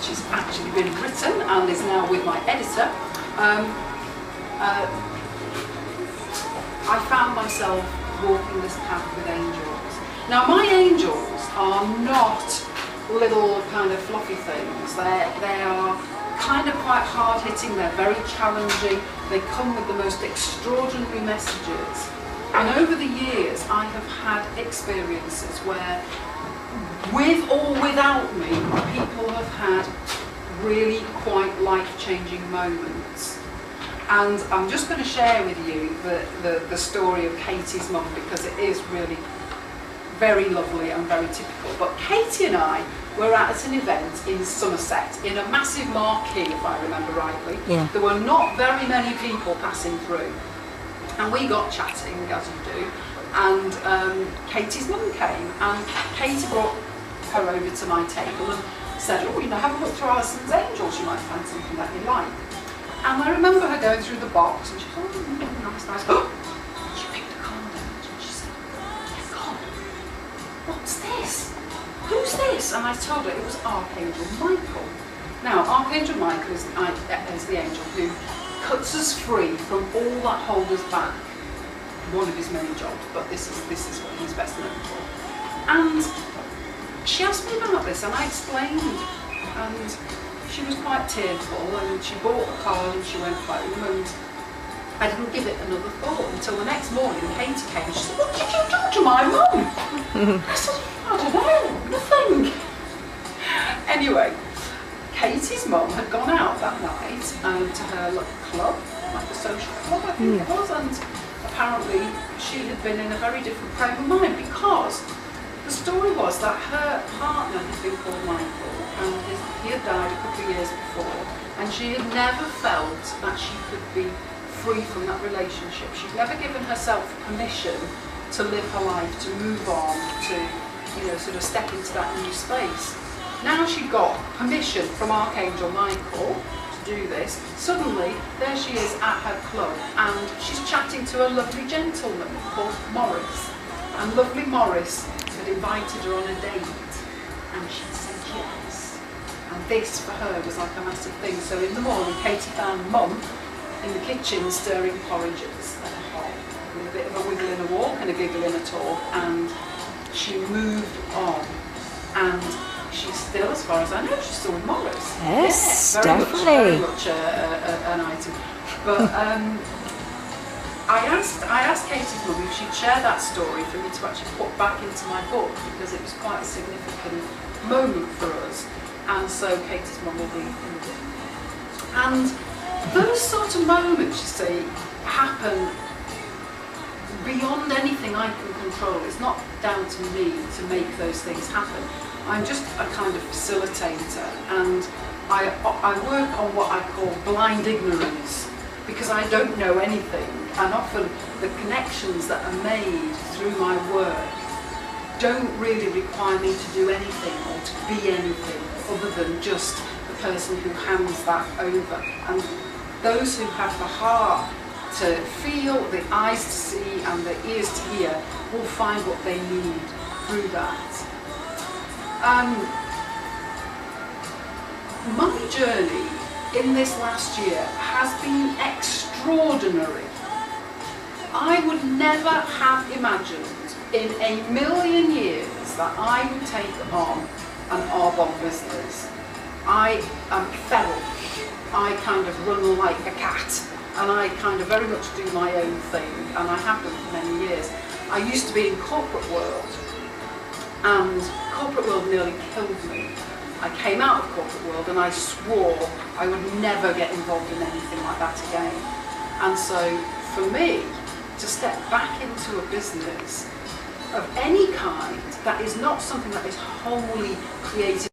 which has actually been written and is now with my editor, I found myself walking this path with angels. Now my angels are not little kind of fluffy things. They are kind of quite hard-hitting, they're very challenging, they come with the most extraordinary messages. And over the years I have had experiences where, with or without me, people have had really quite life-changing moments. And I'm just going to share with you the story of Katie's mum, because it is really very lovely and very typical. But Katie and I were at an event in Somerset, in a massive marquee, if I remember rightly. Yeah. There were not very many people passing through. And we got chatting, as you do, and Katie's mum came, and Katie brought her over to my table and said, oh, you know, have a look through Alison's angels, you might find something that you like. And I remember her going through the box, and she thought, oh, nice, nice. Oh, she picked a card out, and she said, God, what's this? Who's this? And I told her it was Archangel Michael. Now, Archangel Michael is the angel who cuts us free from all that hold us back. One of his many jobs, but this is what he's best known for. And she asked me about this, and I explained, and she was quite tearful, and she bought a card and she went home, and I didn't give it another thought until the next morning. Katie came and she said, what did you do to my mum? I said, I don't know, nothing. Anyway, Katie's mum had gone out that night to her club, like a social club I think it was, and apparently she had been in a very different frame of mind, because the story was that her partner had been called Michael, and he had died a couple of years before, and she had never felt that she could be free from that relationship. She'd never given herself permission to live her life, to move on, to, you know, sort of step into that new space. Now she got permission from Archangel Michael to do this. Suddenly, there she is at her club, and she's chatting to a lovely gentleman called Morris. And lovely Morris had invited her on a date, and she said yes. And this, for her, was like a massive thing. So in the morning, Katie found Mum in the kitchen stirring porridges at a hob, with a bit of a wiggle in a walk and a giggle in a talk, and she moved on. And she's still, as far as I know, she's still with Morris. Yes, yeah, definitely. Very much an item. But I asked Katie's mum if she'd share that story for me to actually put back into my book, because it was quite a significant moment for us. And so Katie's mum will be in the book. And those sort of moments, you see, happen beyond anything I can control. It's not down to me to make those things happen. I'm just a kind of facilitator, and I work on what I call blind ignorance, because I don't know anything, and often the connections that are made through my work don't really require me to do anything or to be anything other than just the person who hands that over. And those who have the heart to feel, the eyes to see and the ears to hear will find what they need through that. My journey in this last year has been extraordinary. I would never have imagined in a million years that I would take on an Arbonne business. I am feral. I kind of run like a cat, and I kind of very much do my own thing, and I have done for many years. I used to be in corporate world, and corporate world nearly killed me. I came out of corporate world and I swore I would never get involved in anything like that again. And so for me to step back into a business of any kind that is not something that is wholly created